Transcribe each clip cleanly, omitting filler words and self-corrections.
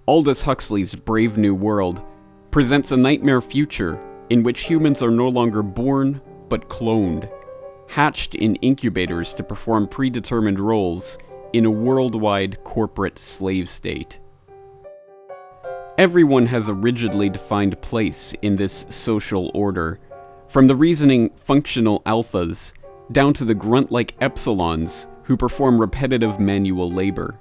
Aldous Huxley's Brave New World presents a nightmare future in which humans are no longer born, but cloned, hatched in incubators to perform predetermined roles in a worldwide corporate slave state. Everyone has a rigidly defined place in this social order, from the reasoning functional alphas down to the grunt-like epsilons who perform repetitive manual labor.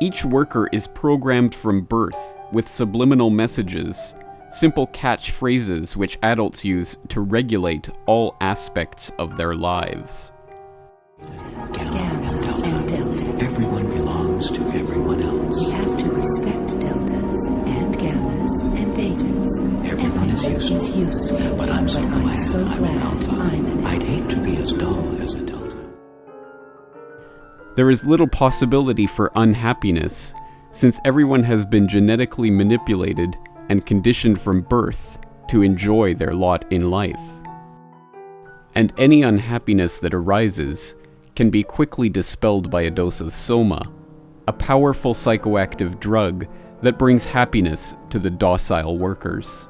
Each worker is programmed from birth with subliminal messages, simple catchphrases which adults use to regulate all aspects of their lives. Gamma and delta. Everyone belongs to everyone else. We have to respect deltas and gammas and betas. Everyone is useful. But I'm so glad I'm an alpha. I'd hate to be as dull as a delta. There is little possibility for unhappiness, since everyone has been genetically manipulated and conditioned from birth to enjoy their lot in life. And any unhappiness that arises can be quickly dispelled by a dose of soma, a powerful psychoactive drug that brings happiness to the docile workers.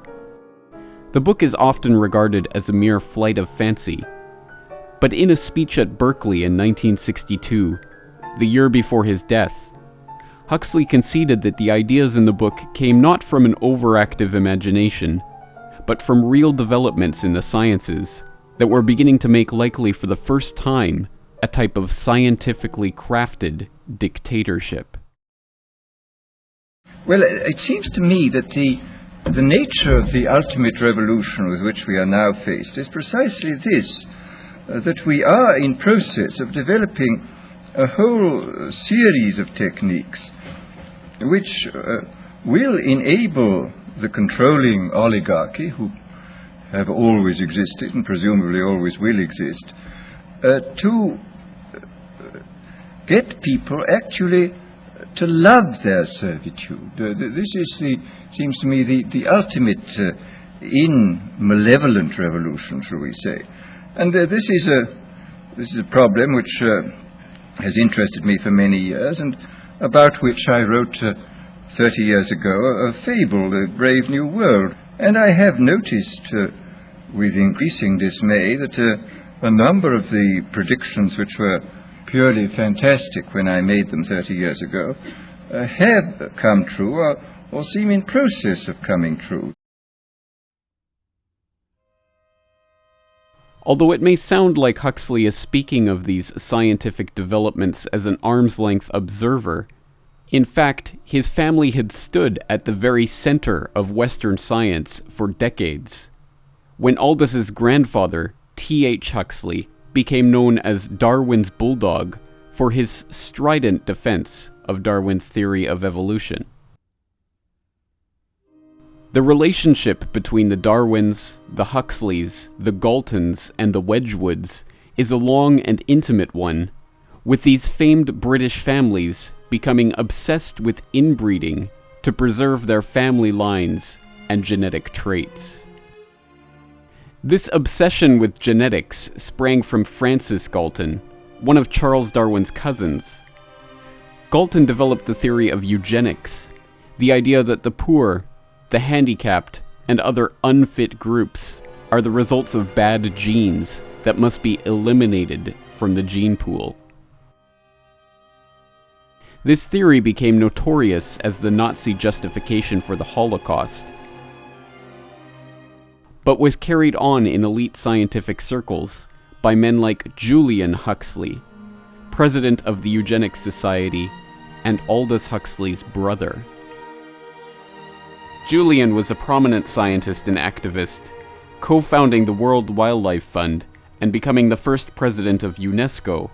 The book is often regarded as a mere flight of fancy, but in a speech at Berkeley in 1962, the year before his death, Huxley conceded that the ideas in the book came not from an overactive imagination, but from real developments in the sciences that were beginning to make likely for the first time a type of scientifically crafted dictatorship. Well, it seems to me that the nature of the ultimate revolution with which we are now faced is precisely this, that we are in process of developing a whole series of techniques which will enable the controlling oligarchy, who have always existed and presumably always will exist, to get people actually to love their servitude. This is seems to me the ultimate in malevolent revolution, shall we say. And this is a problem which has interested me for many years, and about which I wrote 30 years ago a fable, The Brave New World. And I have noticed with increasing dismay that a number of the predictions which were purely fantastic when I made them 30 years ago have come true or seem in process of coming true. Although it may sound like Huxley is speaking of these scientific developments as an arm's-length observer, in fact, his family had stood at the very center of Western science for decades. When Aldous's grandfather, T.H. Huxley, became known as Darwin's Bulldog for his strident defense of Darwin's theory of evolution. The relationship between the Darwins, the Huxleys, the Galtons, and the Wedgwoods is a long and intimate one, with these famed British families becoming obsessed with inbreeding to preserve their family lines and genetic traits. This obsession with genetics sprang from Francis Galton, one of Charles Darwin's cousins. Galton developed the theory of eugenics, the idea that the poor, the handicapped, and other unfit groups are the results of bad genes that must be eliminated from the gene pool. This theory became notorious as the Nazi justification for the Holocaust, but was carried on in elite scientific circles by men like Julian Huxley, president of the Eugenics Society, and Aldous Huxley's brother. Julian was a prominent scientist and activist, co-founding the World Wildlife Fund and becoming the first president of UNESCO,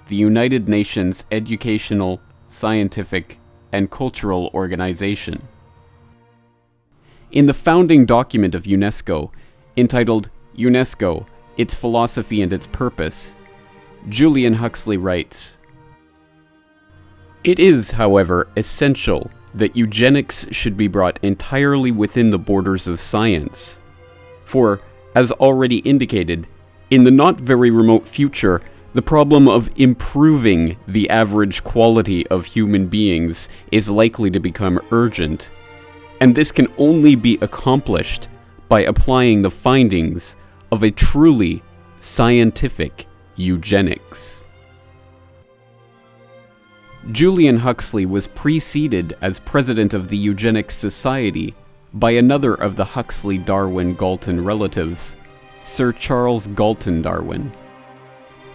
the United Nations Educational, Scientific, and Cultural Organization. In the founding document of UNESCO, entitled UNESCO, Its Philosophy and Its Purpose, Julian Huxley writes, "It is, however, essential that eugenics should be brought entirely within the borders of science. For, as already indicated, in the not very remote future, The problem of improving the average quality of human beings is likely to become urgent, and this can only be accomplished by applying the findings of a truly scientific eugenics. Julian Huxley was preceded as president of the Eugenics Society by another of the Huxley-Darwin-Galton relatives, Sir Charles Galton Darwin.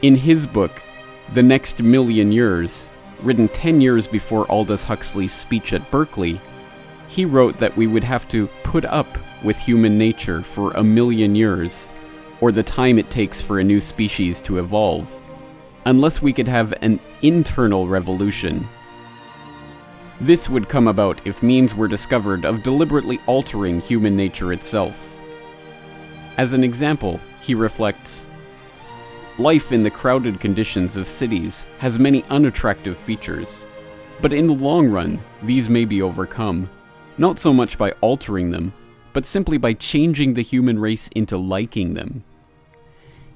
In his book, The Next Million Years, written 10 years before Aldous Huxley's speech at Berkeley, he wrote that we would have to put up with human nature for 1,000,000 years, or the time it takes for a new species to evolve, unless we could have an internal revolution. This would come about if means were discovered of deliberately altering human nature itself. As an example, he reflects, life in the crowded conditions of cities has many unattractive features, but in the long run, these may be overcome, not so much by altering them, but simply by changing the human race into liking them.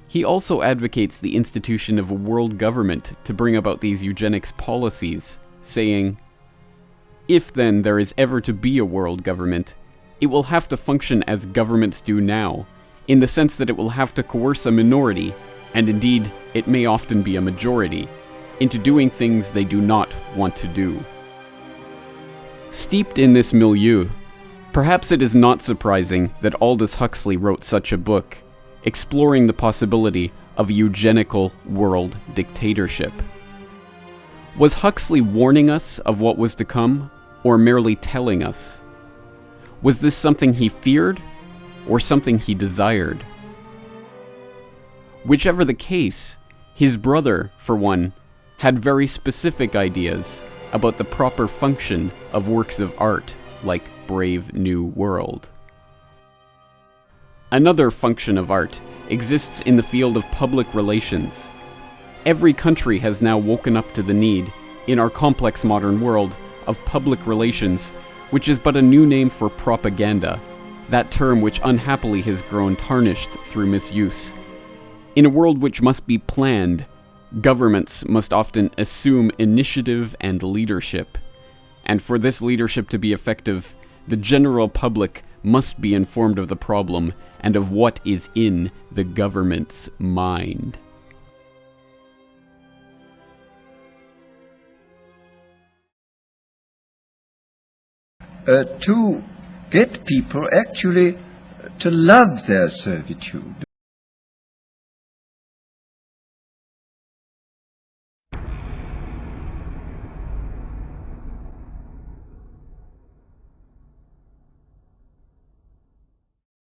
He also advocates the institution of a world government to bring about these eugenics policies, saying, if then there is ever to be a world government, it will have to function as governments do now, in the sense that it will have to coerce a minority, and indeed it may often be a majority, into doing things they do not want to do. Steeped in this milieu, perhaps it is not surprising that Aldous Huxley wrote such a book, exploring the possibility of a eugenical world dictatorship. Was Huxley warning us of what was to come, or merely telling us? Was this something he feared, or something he desired? Whichever the case, his brother, for one, had very specific ideas about the proper function of works of art like Brave New World. Another function of art exists in the field of public relations. Every country has now woken up to the need, in our complex modern world, of public relations, which is but a new name for propaganda, that term which unhappily has grown tarnished through misuse. In a world which must be planned, governments must often assume initiative and leadership, and for this leadership to be effective, the general public must be informed of the problem and of what is in the government's mind. To get people actually to love their servitude.